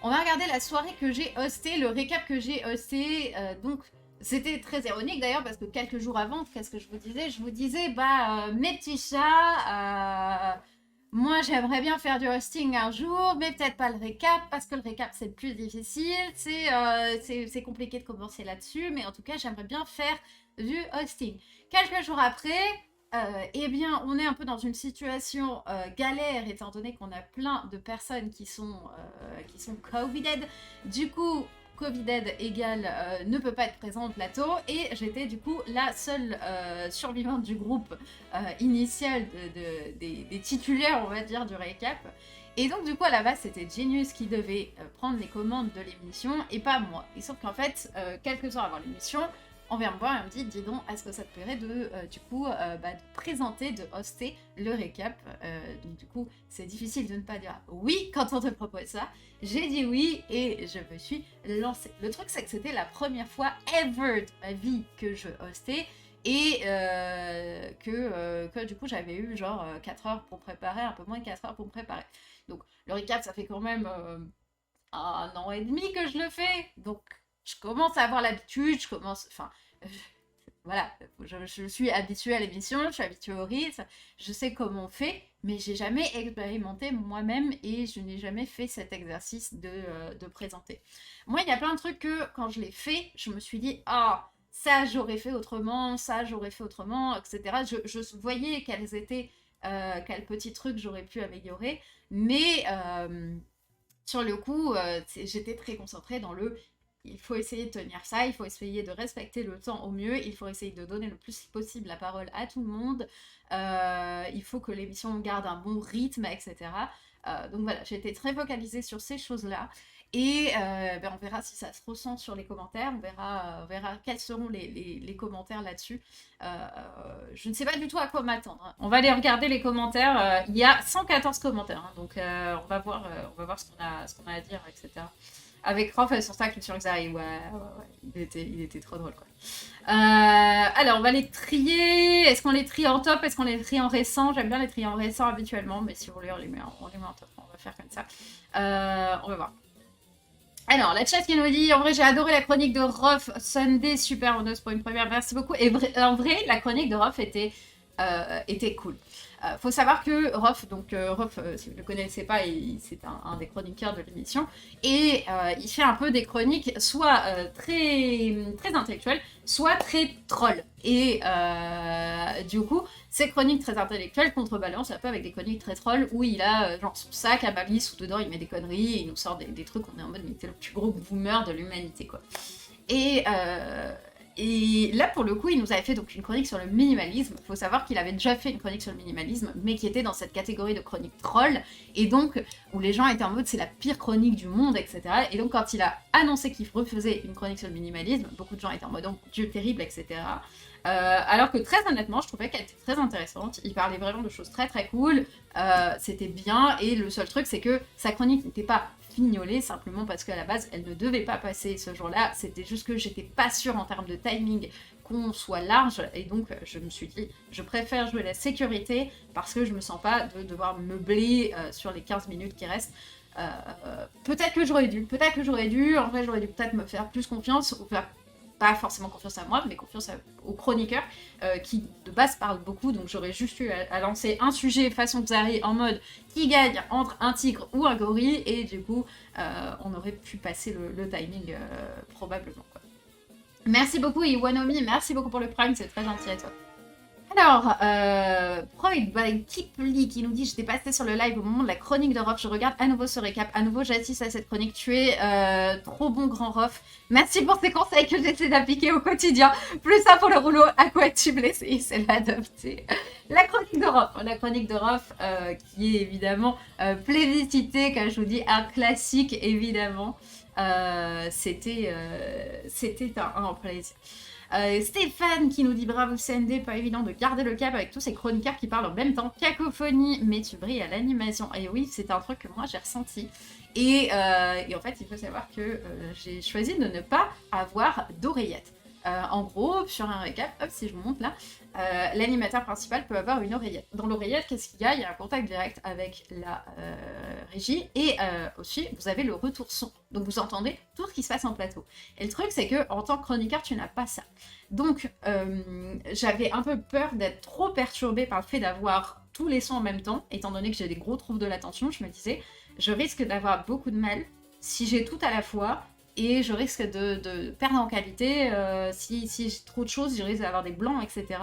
On va regarder la soirée que j'ai hostée, le récap que j'ai hosté. Donc, c'était très ironique d'ailleurs parce que quelques jours avant, qu'est-ce que je vous disais? Je vous disais, mes petits chats, moi j'aimerais bien faire du hosting un jour, mais peut-être pas le récap parce que le récap c'est le plus difficile. C'est compliqué de commencer là-dessus, mais en tout cas, j'aimerais bien faire du hosting. Quelques jours après, eh bien, on est un peu dans une situation galère, étant donné qu'on a plein de personnes qui sont Covided. Du coup, Covided égale ne peut pas être présent au plateau, et j'étais du coup la seule survivante du groupe initial des titulaires, on va dire, du récap. Et donc, du coup, à la base, c'était Genius qui devait prendre les commandes de l'émission et pas moi. Et sauf qu'en fait, quelques heures avant l'émission, on vient me voir et on me dit, dis donc, est-ce que ça te plairait de présenter, de hoster le récap. Donc du coup, c'est difficile de ne pas dire oui quand on te propose ça. J'ai dit oui et je me suis lancée. Le truc, c'est que c'était la première fois ever de ma vie que je hostais, et que du coup, j'avais eu genre 4 heures pour préparer, un peu moins de 4 heures pour me préparer. Donc le récap, ça fait quand même 1 an et demi que je le fais. Donc je commence à avoir l'habitude, voilà, je suis habituée à l'émission, je suis habituée au rythme, je sais comment on fait, mais j'ai jamais expérimenté moi-même et je n'ai jamais fait cet exercice de présenter. Moi, il y a plein de trucs que quand je l'ai fait, je me suis dit, ah, ça j'aurais fait autrement, ça j'aurais fait autrement, etc. Je voyais quels petits trucs j'aurais pu améliorer, mais sur le coup, j'étais très concentrée dans il faut essayer de tenir ça, il faut essayer de respecter le temps au mieux, il faut essayer de donner le plus possible la parole à tout le monde, il faut que l'émission garde un bon rythme, etc. Donc voilà, j'ai été très focalisée sur ces choses-là, et on verra si ça se ressent sur les commentaires, on verra quels seront les commentaires là-dessus. Je ne sais pas du tout à quoi m'attendre, hein. On va aller regarder les commentaires, il y a 114 commentaires, hein, donc on va voir ce qu'on a à dire, etc. Avec Rof, sur ça, culture Xari, ouais. Il était trop drôle, quoi. Alors, on va les trier. Est-ce qu'on les trie en top? Est-ce qu'on les trie en récent? J'aime bien les trier en récent habituellement, mais si vous voulez, on les met en top. On va faire comme ça. On va voir. Alors, la chat qui nous dit, en vrai, j'ai adoré la chronique de Rof Sunday, super heureuse pour une première, merci beaucoup. Et en vrai, la chronique de Rof était cool. Faut savoir que Rof, si vous ne le connaissez pas, c'est un des chroniqueurs de l'émission, et il fait un peu des chroniques soit très, très intellectuelles, soit très troll. Et du coup, ces chroniques très intellectuelles contrebalancent un peu avec des chroniques très trolls où il a genre son sac à malice où dedans il met des conneries et il nous sort des trucs, on est en mode mais t'es le plus gros boomer de l'humanité, quoi. Et là, pour le coup, il nous avait fait donc une chronique sur le minimalisme. Il faut savoir qu'il avait déjà fait une chronique sur le minimalisme, mais qui était dans cette catégorie de chronique troll, et donc où les gens étaient en mode c'est la pire chronique du monde, etc. Et donc quand il a annoncé qu'il refaisait une chronique sur le minimalisme, beaucoup de gens étaient en mode oh, Dieu terrible, etc. Alors que très honnêtement, je trouvais qu'elle était très intéressante. Il parlait vraiment de choses très très cool. C'était bien, et le seul truc, c'est que sa chronique n'était pas fignolée simplement parce qu'à la base elle ne devait pas passer ce jour-là, c'était juste que j'étais pas sûre en termes de timing qu'on soit large, et donc je me suis dit je préfère jouer la sécurité parce que je me sens pas de devoir meubler sur les 15 minutes qui restent. Peut-être que j'aurais dû, en vrai j'aurais dû peut-être me faire plus confiance, ou faire pas forcément confiance à moi, mais confiance aux chroniqueurs qui de base parlent beaucoup, donc j'aurais juste eu à lancer un sujet façon Xari en mode qui gagne entre un tigre ou un gorille, et du coup on aurait pu passer le timing probablement, quoi. Merci beaucoup Iwanomi, merci beaucoup pour le prime, c'est très gentil à toi. Alors, Freud by Kipli qui nous dit j'étais passée sur le live au moment de la chronique de Rof, je regarde à nouveau ce récap, à nouveau j'assiste à cette chronique, tu es trop bon grand Rof, merci pour ces conseils que j'essaie d'appliquer au quotidien, plus ça pour le rouleau, à quoi tu me laisses, c'est l'adopter. La chronique de Rof qui est évidemment plébiscitée, comme je vous dis, un classique évidemment, c'était un plaisir. Stéphane qui nous dit bravo CND, pas évident de garder le cap avec tous ces chroniqueurs qui parlent en même temps. Cacophonie, mais tu brilles à l'animation. Et oui, c'est un truc que moi j'ai ressenti. Et en fait, il faut savoir que j'ai choisi de ne pas avoir d'oreillettes. En gros, sur un récap, hop, si je vous montre là, l'animateur principal peut avoir une oreillette. Dans l'oreillette, qu'est-ce qu'il y a? Il y a un contact direct avec la régie et aussi, vous avez le retour son. Donc vous entendez tout ce qui se passe en plateau. Et le truc, c'est que en tant que chroniqueur, tu n'as pas ça. Donc, j'avais un peu peur d'être trop perturbée par le fait d'avoir tous les sons en même temps, étant donné que j'ai des gros troubles de l'attention. Je me disais, je risque d'avoir beaucoup de mal si j'ai tout à la fois. Et je risque de perdre en qualité, si j'ai trop de choses, je risque d'avoir des blancs, etc.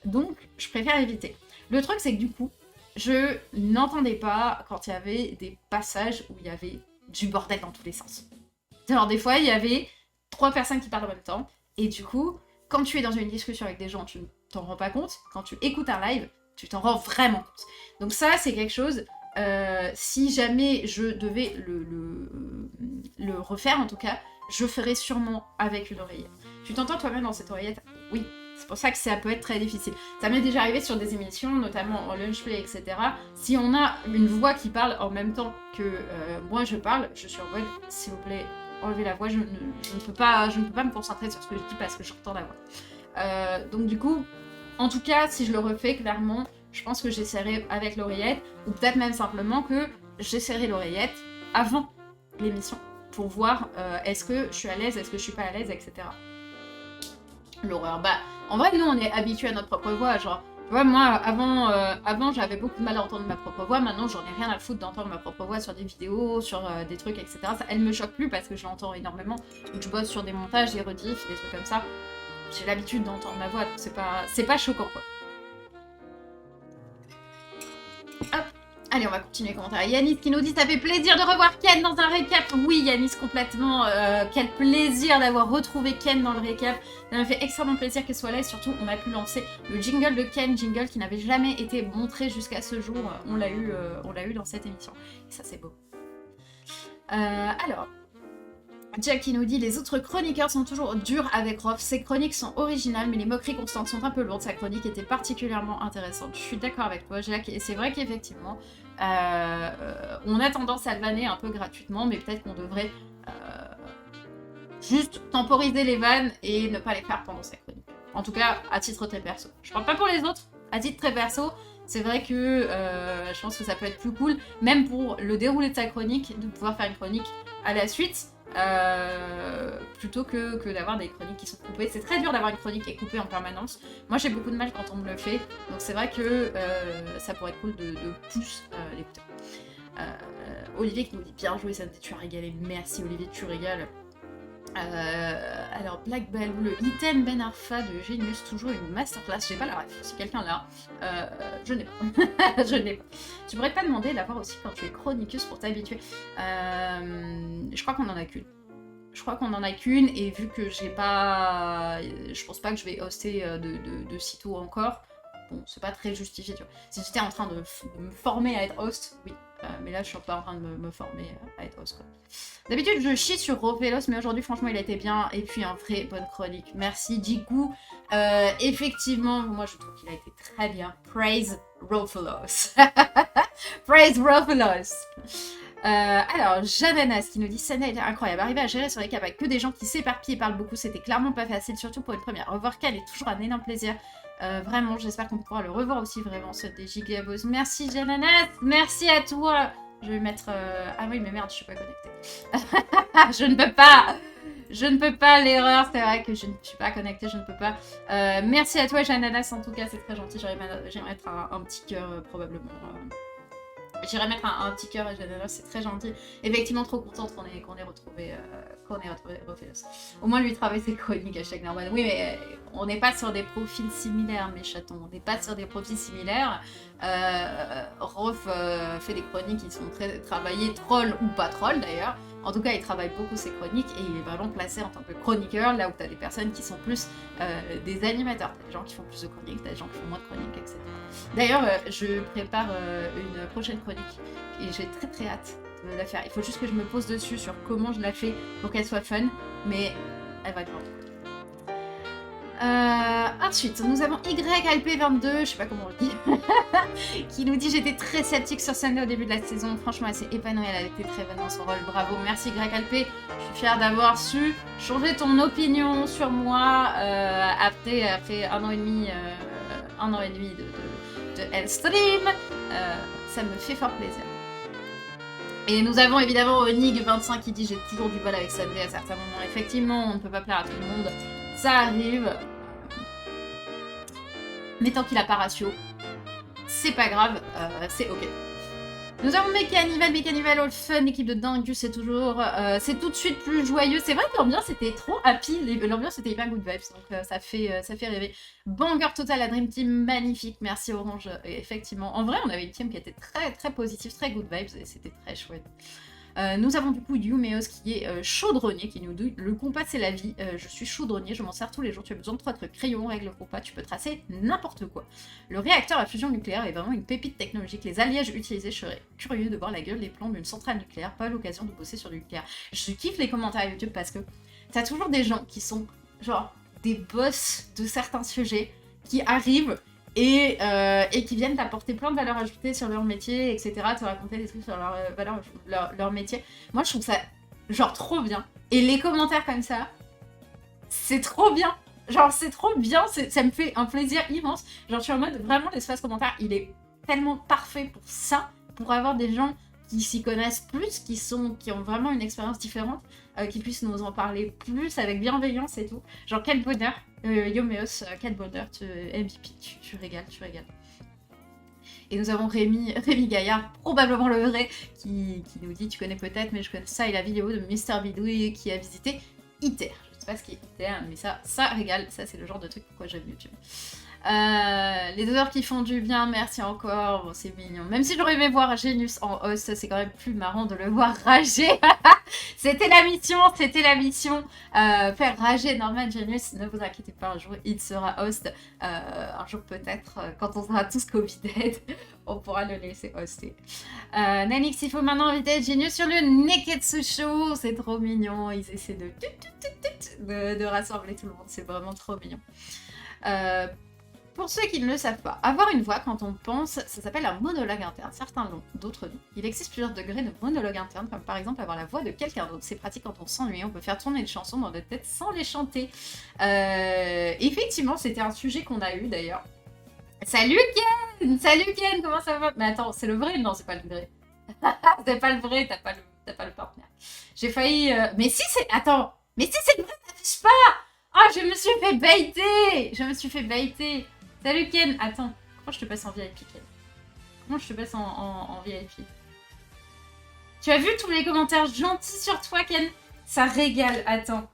Donc, je préfère éviter. Le truc, c'est que du coup, je n'entendais pas quand il y avait des passages où il y avait du bordel dans tous les sens. Alors, des fois, il y avait 3 personnes qui parlent en même temps, et du coup, quand tu es dans une discussion avec des gens, tu ne t'en rends pas compte. Quand tu écoutes un live, tu t'en rends vraiment compte. Donc ça, c'est quelque chose... si jamais je devais le refaire, en tout cas, je ferais sûrement avec une oreillette. Tu t'entends toi-même dans cette oreillette? Oui. C'est pour ça que ça peut être très difficile. Ça m'est déjà arrivé sur des émissions, notamment en lunch play, etc. Si on a une voix qui parle en même temps que moi je parle, je suis en mode, s'il vous plaît, enlevez la voix, je ne peux pas me concentrer sur ce que je dis parce que j'entends la voix. Donc du coup, en tout cas, si je le refais, clairement, je pense que j'essaierai avec l'oreillette, ou peut-être même simplement que j'essaierai l'oreillette avant l'émission, pour voir est-ce que je suis à l'aise, est-ce que je suis pas à l'aise, etc. L'horreur. Bah, en vrai, nous, on est habitués à notre propre voix, genre... Tu vois, moi, avant j'avais beaucoup de mal à entendre ma propre voix, maintenant, j'en ai rien à foutre d'entendre ma propre voix sur des vidéos, sur des trucs, etc. Elle me choque plus parce que je l'entends énormément, donc je bosse sur des montages, des rediffs, des trucs comme ça. J'ai l'habitude d'entendre ma voix, donc c'est pas choquant, quoi. Hop. Allez, on va continuer les commentaires. Yanis qui nous dit « Ça fait plaisir de revoir Ken dans un récap !» Oui, Yanis, complètement. Quel plaisir d'avoir retrouvé Ken dans le récap. Ça m'a fait extrêmement plaisir qu'elle soit là et surtout, on a pu lancer le jingle de Ken, jingle qui n'avait jamais été montré jusqu'à ce jour. On l'a eu dans cette émission. Et ça, c'est beau. Alors... Jack qui nous dit « Les autres chroniqueurs sont toujours durs avec Rof. Ses chroniques sont originales, mais les moqueries constantes sont un peu lourdes. Sa chronique était particulièrement intéressante. » Je suis d'accord avec toi, Jack. Et c'est vrai qu'effectivement, on a tendance à le vanner un peu gratuitement, mais peut-être qu'on devrait juste temporiser les vannes et ne pas les faire pendant sa chronique. En tout cas, à titre très perso. Je parle pas pour les autres. À titre très perso, c'est vrai que je pense que ça peut être plus cool, même pour le déroulé de sa chronique, de pouvoir faire une chronique à la suite. Plutôt que d'avoir des chroniques qui sont coupées. C'est très dur d'avoir une chronique qui est coupée en permanence. Moi j'ai beaucoup de mal quand on me le fait, donc c'est vrai que ça pourrait être cool de pousser l'écouteur. Olivier qui nous dit bien joué Sandy, tu as régalé. Merci Olivier, tu régales. Alors Black Bell ou le item Ben Arfa de Genius, toujours une masterclass, j'ai pas la ref, si quelqu'un l'a, je n'ai pas, je n'ai pas. Tu pourrais pas demander d'avoir aussi quand tu es chroniqueuse pour t'habituer. Je crois qu'on en a qu'une. Je crois qu'on en a qu'une et vu que j'ai pas, je pense pas que je vais hoster de sitôt encore. Bon, c'est pas très justifié, tu vois. Si j'étais en train de me former à être host, oui. Mais là, je suis pas en train de me former à être host, quoi. D'habitude, je chie sur Rovelos, mais aujourd'hui, franchement, il a été bien. Et puis, un vrai bonne chronique. Merci, Jigu. Effectivement, moi, je trouve qu'il a été très bien. Praise Rovelos. Praise Rovelos. Alors, Jananas qui nous dit « Sana était incroyable. Arriver à gérer ce récap avec que des gens qui s'éparpillent et parlent beaucoup, c'était clairement pas facile, surtout pour une première. Revoir Cal est toujours un énorme plaisir. Vraiment, j'espère qu'on pourra le revoir aussi, vraiment, ce des gigabos. Merci, Jananas. Merci à toi. Je vais mettre... Ah oui, mais merde, je suis pas connectée. Je ne peux pas, l'erreur. C'est vrai que je ne suis pas connectée, je ne peux pas. Merci à toi, Jananas, en tout cas, c'est très gentil. J'aimerais mettre un petit cœur, probablement. J'irais mettre un petit cœur à Jananas, c'est très gentil. Effectivement, trop contente qu'on ait retrouvé Rovelos. Au moins, lui travaille ses chroniques à chaque normal. Oui, mais on n'est pas sur des profils similaires, mes chatons. On n'est pas sur des profils similaires. Rof fait des chroniques qui sont très travaillées, troll ou pas troll d'ailleurs. En tout cas, il travaille beaucoup ses chroniques et il est vraiment placé en tant que chroniqueur, là où tu as des personnes qui sont plus des animateurs. Tu as des gens qui font plus de chroniques, tu as des gens qui font moins de chroniques, etc. D'ailleurs, je prépare une prochaine chronique et j'ai très très hâte de la faire. Il faut juste que je me pose dessus sur comment je la fais pour qu'elle soit fun, mais elle va être bonne. Ensuite, nous avons YLP22, je sais pas comment on le dit, qui nous dit: j'étais très sceptique sur Sunday au début de la saison. Franchement, elle s'est épanouie, elle a été très bonne dans son rôle. Bravo, merci YLP. Je suis fière d'avoir su changer ton opinion sur moi après un an et demi de Hellstream. Ça me fait fort plaisir. Et nous avons évidemment Onig25 qui dit: j'ai toujours du mal avec Sunday à certains moments. Effectivement, on ne peut pas plaire à tout le monde. Ça arrive. Mais tant qu'il a pas ratio, c'est pas grave, c'est ok. Nous avons Mécanival All Fun, équipe de dingue, c'est toujours... c'est tout de suite plus joyeux. C'est vrai que l'ambiance était trop happy, l'ambiance était hyper good vibes, donc ça fait rêver. Banger total, la Dream Team, magnifique, merci Orange. Et effectivement, en vrai, on avait une team qui était très très positive, très good vibes, et c'était très chouette. Nous avons du coup Yumeos qui est chaudronnier, qui nous dit: le compas c'est la vie, je suis chaudronnier, je m'en sers tous les jours, tu as besoin de 3 trucs, crayon, règle compas, tu peux tracer n'importe quoi. Le réacteur à fusion nucléaire est vraiment une pépite technologique, les alliages utilisés, je serais curieux de voir la gueule des plombs d'une centrale nucléaire, pas l'occasion de bosser sur du nucléaire. Je kiffe les commentaires YouTube parce que t'as toujours des gens qui sont genre des boss de certains sujets qui arrivent et qui viennent t'apporter plein de valeurs ajoutées sur leur métier, etc., te raconter des trucs sur leur métier. Moi, je trouve ça, genre, trop bien. Et les commentaires comme ça, c'est trop bien. Genre, c'est trop bien, ça me fait un plaisir immense. Genre, je suis en mode, vraiment, l'espace commentaire, il est tellement parfait pour ça, pour avoir des gens qui s'y connaissent plus, qui ont vraiment une expérience différente, qui puissent nous en parler plus avec bienveillance et tout. Genre, quel bonheur. Yomeos, quel bonheur, MVP, tu régales, tu régales. Et nous avons Rémi Gaillard, probablement le vrai, qui nous dit: tu connais peut-être, mais je connais ça et la vidéo de Mister Bidouille qui a visité ITER. Je sais pas ce qu'est ITER, mais ça régale, ça c'est le genre de truc pourquoi j'aime YouTube. Les odeurs qui font du bien, merci encore, bon, c'est mignon. Même si j'aurais aimé voir Genius en host, c'est quand même plus marrant de le voir rager. C'était la mission, faire rager Norman Genius. Ne vous inquiétez pas, un jour il sera host, un jour peut-être, quand on sera tous Covid-dead, on pourra le laisser hoster. Nanix, il faut maintenant inviter Genius sur le Neketsu Show, c'est trop mignon, ils essaient de rassembler tout le monde, c'est vraiment trop mignon. Pour ceux qui ne le savent pas, avoir une voix quand on pense, ça s'appelle un monologue interne. Certains l'ont, d'autres non. Il existe plusieurs degrés de monologue interne, comme par exemple avoir la voix de quelqu'un d'autre. C'est pratique quand on s'ennuie, on peut faire tourner des chansons dans notre tête sans les chanter. Effectivement, c'était un sujet qu'on a eu d'ailleurs. Salut Ken, comment ça va? Mais attends, c'est le vrai? Non, c'est pas le vrai. C'est pas le vrai, t'as pas le partenaire. J'ai failli... Mais si c'est... Attends, mais si c'est le vrai, t'affiches pas! Ah, je me suis fait baiter. Salut Ken, attends, comment je te passe en VIP Ken? Comment je te passe en VIP? Tu as vu tous les commentaires gentils sur toi Ken? Ça régale, attends.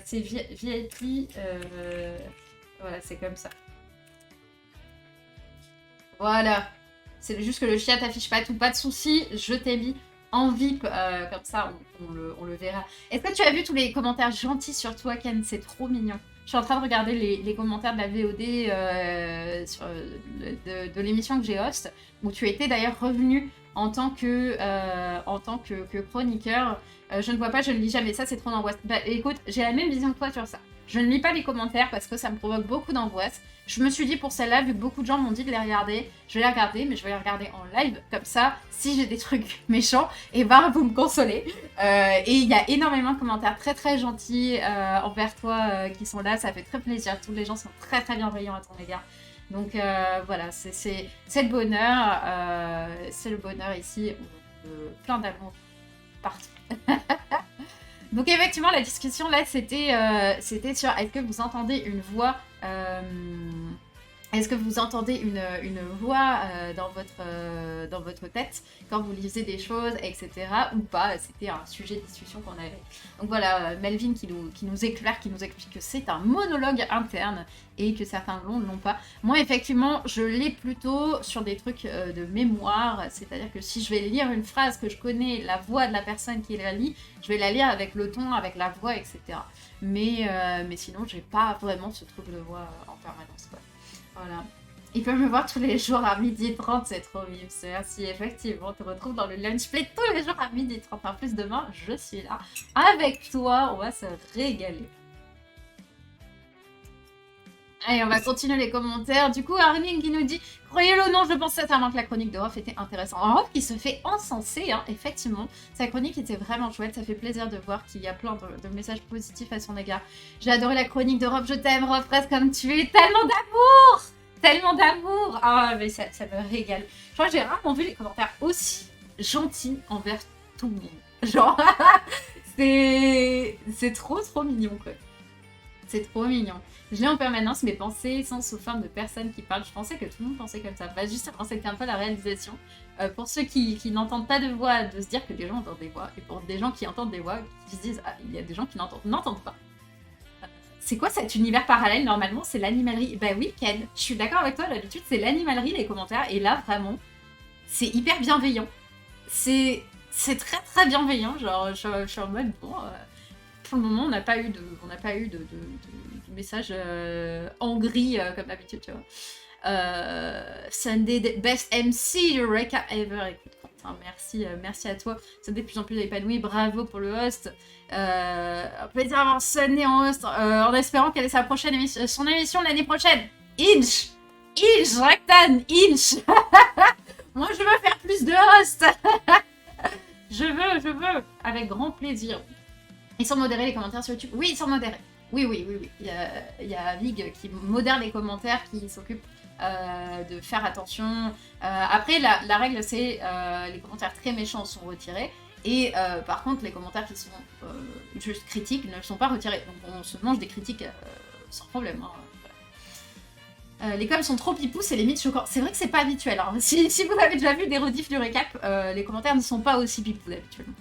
C'est VIP, voilà, c'est comme ça. Voilà. C'est juste que le chat t'affiche pas tout, pas de soucis, je t'ai mis en VIP, comme ça on le verra. Est-ce que tu as vu tous les commentaires gentils sur toi Ken? C'est trop mignon. Je suis en train de regarder les commentaires de la VOD de l'émission que j'ai host, où tu étais d'ailleurs revenu en tant que chroniqueur. Je ne vois pas, je ne lis jamais, ça c'est trop d'angoisse. Bah écoute, j'ai la même vision que toi sur ça. Je ne lis pas les commentaires parce que ça me provoque beaucoup d'angoisse. Je me suis dit pour celle-là, vu que beaucoup de gens m'ont dit de les regarder, je vais les regarder, mais je vais les regarder en live, comme ça, si j'ai des trucs méchants, et ben vous me consolez. Et il y a énormément de commentaires très très gentils envers toi qui sont là, ça fait très plaisir. Tous les gens sont très très bienveillants à ton égard. Donc voilà, c'est le bonheur ici, plein d'amour partout. Donc effectivement, la discussion là, c'était sur est-ce que vous entendez une voix, est-ce que vous entendez une voix dans votre tête quand vous lisez des choses, etc. ou pas? C'était un sujet de discussion qu'on avait. Donc voilà, Melvin qui nous éclaire, qui nous explique que c'est un monologue interne et que certains l'ont pas. Moi, effectivement, je l'ai plutôt sur des trucs de mémoire, c'est-à-dire que si je vais lire une phrase que je connais, la voix de la personne qui la lit, je vais la lire avec le ton, avec la voix, etc. Mais sinon, j'ai pas vraiment ce truc de voix en permanence, quoi. Voilà. Ils peuvent me voir tous les jours à 12h30, c'est trop mime. Merci, effectivement, on te retrouve dans le lunch play tous les jours à 12h30. En plus, demain, je suis là avec toi, on va se régaler. Allez, on va continuer les commentaires. Du coup, Arline qui nous dit « Croyez-le ou non, je pense sincèrement que la chronique de Rof était intéressante. » Rof qui se fait encenser, hein, effectivement. Sa chronique était vraiment chouette. Ça fait plaisir de voir qu'il y a plein de messages positifs à son égard. J'ai adoré la chronique de Rof. Je t'aime, Rof, reste comme tu es. Tellement d'amour! Tellement d'amour! Ah, mais ça me régale. Je crois que j'ai rarement vu les commentaires aussi gentils envers tout le monde. Genre, c'est trop mignon, quoi. C'est trop mignon. Je l'ai en permanence, mes pensées sont sous forme de personnes qui parlent. Je pensais que tout le monde pensait comme ça. Bah, justement, c'était un peu la réalisation. Pour ceux qui n'entendent pas de voix, de se dire que des gens entendent des voix. Et pour des gens qui entendent des voix, qui se disent « Ah, il y a des gens qui n'entendent pas. » C'est quoi cet univers parallèle? Normalement, c'est l'animalerie. Bah oui, Ken, je suis d'accord avec toi. D'habitude, c'est l'animalerie, les commentaires. Et là, vraiment, c'est hyper bienveillant. C'est très bienveillant. Genre, je suis en mode « Bon... pour le moment, on n'a pas eu de message en gris comme d'habitude, tu vois. Sunday, best MC du recap ever. Écoute, Quentin, merci à toi. Sunday de plus en plus épanoui. Bravo pour le host. Plaisir d'avoir Sunday en host, en espérant qu'elle ait sa prochaine son émission l'année prochaine. Inch, Rectan, Inch. Moi, je veux faire plus de host. je veux, avec grand plaisir. Ils sont modérés les commentaires sur YouTube? Oui, ils sont modérés. Oui. Il y a Vig qui modère les commentaires, qui s'occupe de faire attention. Après, la règle, c'est les commentaires très méchants sont retirés. Et par contre, les commentaires qui sont juste critiques ne sont pas retirés. Donc on se mange des critiques sans problème. Hein. Les coms sont trop pipous, c'est limite choquant. C'est vrai que c'est pas habituel. Hein. Si vous avez déjà vu des rediffs du récap, les commentaires ne sont pas aussi pipous habituellement.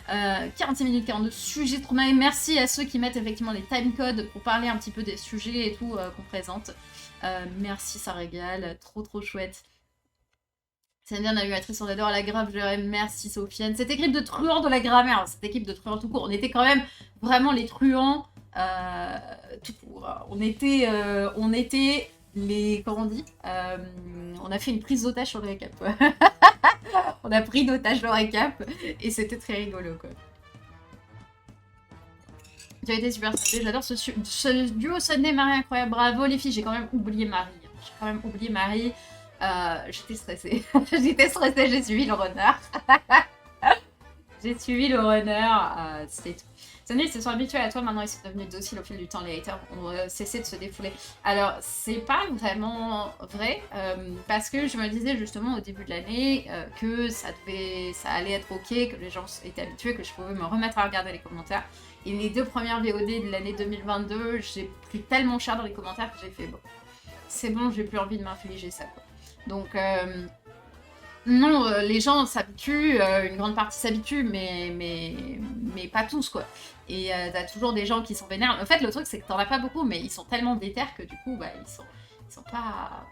46 minutes 42, sujet trop mal. Merci à ceux qui mettent effectivement les timecodes pour parler un petit peu des sujets et tout qu'on présente. Merci, ça régale. Trop chouette. C'est bien navigatrice, on adore la grave, je dirais merci Sofiane. Cette équipe de truands de la grammaire, cette équipe de truands tout court, on était quand même vraiment les truands tout court. On était les... Comment on dit on a fait une prise d'otage sur le récap. On a pris d'otage le récap et c'était très rigolo quoi. Tu as été super sympa, j'adore ce duo Sunday Marie incroyable, bravo les filles, j'ai quand même oublié Marie. J'étais stressée. J'ai suivi le runner. C'est tout. Sunday, ils se sont habitués à toi, maintenant ils sont devenus dociles au fil du temps, les haters ont cessé de se défouler. Alors, c'est pas vraiment vrai, parce que je me disais justement au début de l'année que ça allait être ok, que les gens étaient habitués, que je pouvais me remettre à regarder les commentaires. Et les 2 premières VOD de l'année 2022, j'ai pris tellement cher dans les commentaires que j'ai fait bon, c'est bon, j'ai plus envie de m'infliger ça, quoi. Donc, non, les gens s'habituent, une grande partie s'habitue, mais pas tous, quoi. Et t'as toujours des gens qui sont vénères. En fait, le truc, c'est que t'en as pas beaucoup, mais ils sont tellement déter que du coup, bah, ils sont pas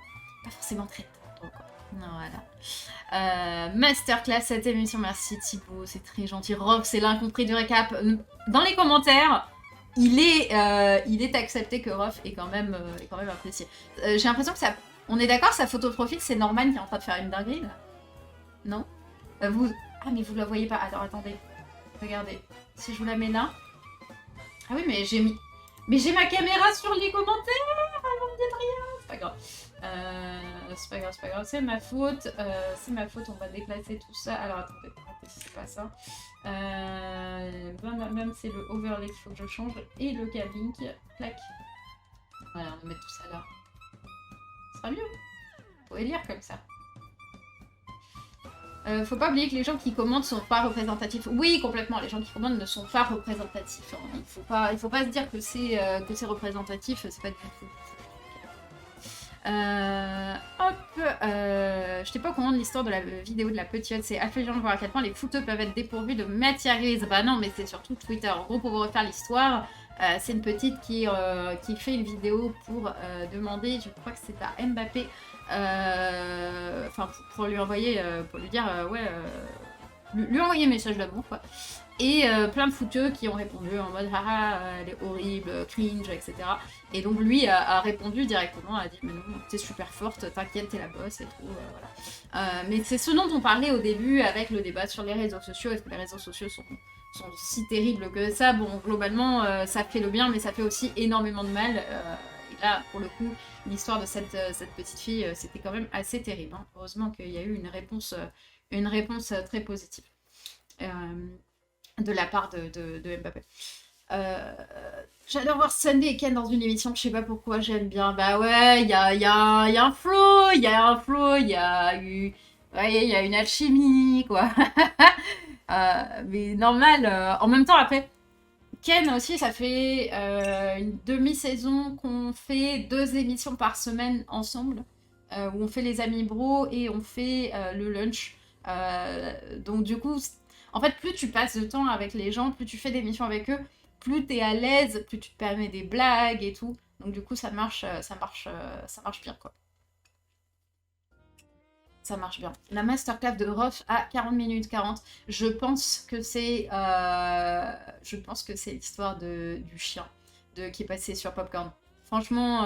forcément très tendres, quoi. Voilà. Masterclass cette émission, merci Thibaut, c'est très gentil. Rob, c'est l'incompris du récap. Dans les commentaires, il est accepté que Rof est quand même apprécié. J'ai l'impression que ça... On est d'accord, sa photo de profil, c'est Norman qui est en train de faire une dinguerie, là? Non vous... Ah, mais vous la voyez pas. Alors, attendez. Regardez. Si je vous la mets là... Ah oui, mais j'ai mis... Mais j'ai ma caméra sur les commentaires. Avant de dire rien. C'est pas grave. C'est pas grave. C'est ma faute. On va déplacer tout ça. Alors, attendez. C'est pas ça. Même c'est le overlay qu'il faut que je change. Et le cabling. Clac. Voilà, on va mettre tout ça là. Ce sera mieux. Vous pouvez lire comme ça. Faut pas oublier que les gens qui commentent sont pas représentatifs. Oui, complètement, les gens qui commentent ne sont pas représentatifs. Hein. Il faut pas se dire que c'est représentatif, c'est pas du tout. Je t'ai pas au courant de l'histoire de la vidéo de la petite. C'est affligeant de voir à quel point les footeux peuvent être dépourvus de matière grise. Bah non, mais c'est surtout Twitter. En gros, pour vous refaire l'histoire, c'est une petite qui fait une vidéo pour demander, je crois que c'est à Mbappé, pour lui envoyer, pour lui dire, lui envoyer un message d'amour, quoi. Et plein de fouteux qui ont répondu en mode haha, elle est horrible, cringe, etc. Et donc lui a répondu directement, a dit mais non, t'es super forte, t'inquiète, t'es la boss et tout, voilà. Mais c'est ce dont on parlait au début avec le débat sur les réseaux sociaux. Est-ce que les réseaux sociaux sont si terribles que ça? Bon, globalement, ça fait le bien, mais ça fait aussi énormément de mal. Et là, pour le coup, l'histoire de cette petite fille, c'était quand même assez terrible. Hein. Heureusement qu'il y a eu une réponse très positive euh, de la part de Mbappé. J'adore voir Sunday et Ken dans une émission, je sais pas pourquoi, j'aime bien. Bah ouais, il y a un flow, il y a un flow, il y a eu... Ouais, il y a une alchimie, quoi. Mais normal. En même temps, après, Ken aussi, ça fait une demi-saison qu'on fait 2 émissions par semaine ensemble, où on fait les amis bros et on fait le lunch. Donc du coup, en fait, plus tu passes de temps avec les gens, plus tu fais des missions avec eux, plus tu es à l'aise, plus tu te permets des blagues et tout. Donc du coup, ça marche bien, quoi. Ça marche bien. La masterclass de Rof à 40 minutes 40. Je pense que c'est l'histoire du chien qui est passé sur Popcorn. Franchement,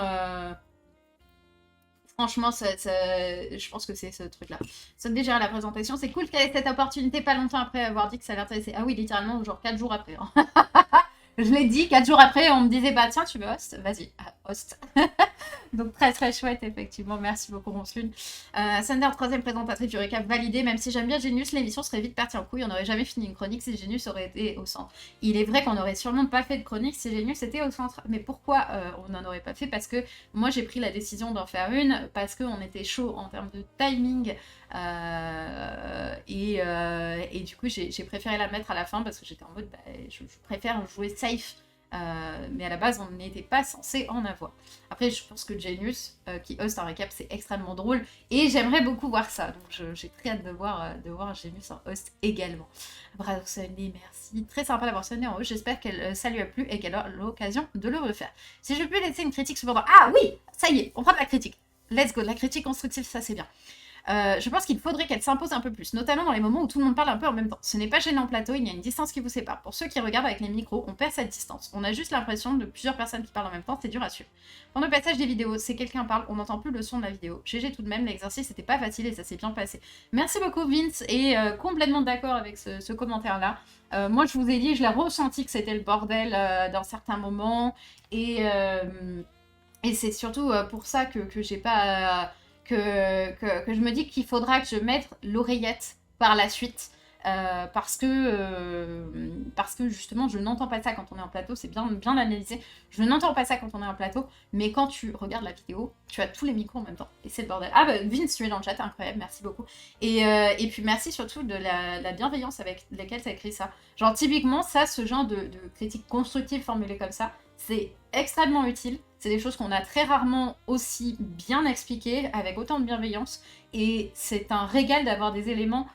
je pense que c'est ce truc-là. Ça déjà la présentation. C'est cool qu'elle ait cette opportunité pas longtemps après avoir dit que ça l'intéressait. Ah oui, littéralement, genre 4 jours après. Hein. Je l'ai dit, 4 jours après, on me disait, bah tiens, tu veux host? Vas-y, host. Donc très très chouette, effectivement. Merci beaucoup, Ronslune. Sander, troisième présentatrice du récap validé. Même si j'aime bien Genius, l'émission serait vite partie en couille. On n'aurait jamais fini une chronique si Genius aurait été au centre. Il est vrai qu'on n'aurait sûrement pas fait de chronique si Genius était au centre. Mais pourquoi on n'en aurait pas fait? Parce que moi, j'ai pris la décision d'en faire une, parce qu'on était chaud en termes de timing. Et du coup, j'ai préféré la mettre à la fin parce que j'étais en mode, bah, je préfère jouer safe. Mais à la base, on n'était pas censé en avoir. Après, je pense que Genius, qui host un récap, c'est extrêmement drôle. Et j'aimerais beaucoup voir ça. Donc, j'ai très hâte de voir Genius en host également. Bravo, Sunday, merci. Très sympa d'avoir Sunday en host. J'espère que ça lui a plu et qu'elle a l'occasion de le refaire. Si je peux laisser une critique cependant. Ah oui, ça y est, on prend de la critique. Let's go, de la critique constructive, ça c'est bien. Je pense qu'il faudrait qu'elle s'impose un peu plus, notamment dans les moments où tout le monde parle un peu en même temps. Ce n'est pas gênant en plateau, il y a une distance qui vous sépare. Pour ceux qui regardent avec les micros, on perd cette distance. On a juste l'impression de plusieurs personnes qui parlent en même temps, c'est dur à suivre. Pendant le passage des vidéos, si quelqu'un parle, on n'entend plus le son de la vidéo. GG tout de même, l'exercice n'était pas facile et ça s'est bien passé. Merci beaucoup Vince, et complètement d'accord avec ce commentaire-là. Moi je vous ai dit, je l'ai ressenti que c'était le bordel dans certains moments, et c'est surtout pour ça que j'ai pas... que je me dis qu'il faudra que je mette l'oreillette par la suite. Parce que justement, je n'entends pas ça quand on est en plateau, c'est bien analysé. Je n'entends pas ça quand on est en plateau, mais quand tu regardes la vidéo, tu as tous les micros en même temps. Et c'est le bordel. Ah bah, Vince, tu es dans le chat, incroyable, merci beaucoup. Et puis merci surtout de la bienveillance avec laquelle tu as écrit ça. Genre, typiquement, ça, ce genre de critique constructive formulée comme ça, c'est extrêmement utile. C'est des choses qu'on a très rarement aussi bien expliquées, avec autant de bienveillance. Et c'est un régal d'avoir des éléments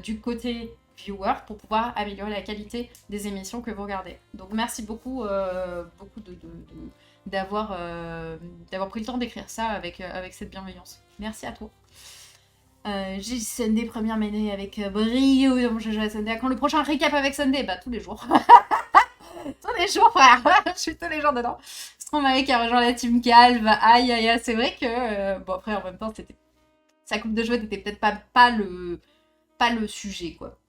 du côté viewer pour pouvoir améliorer la qualité des émissions que vous regardez. Donc merci beaucoup, d'avoir pris le temps d'écrire ça avec cette bienveillance. Merci à toi. J'ai Sunday première mêlée avec brio, donc je joue à Sunday. Quand le prochain récap avec Sunday? Bah tous les jours. Tous les jours, frère. Je suis tous les jours dedans. Stromae qui a rejoint la team Calve. Aïe, aïe, aïe. C'est vrai que... bon, après, en même temps, sa coupe de cheveux n'était peut-être pas le sujet, quoi.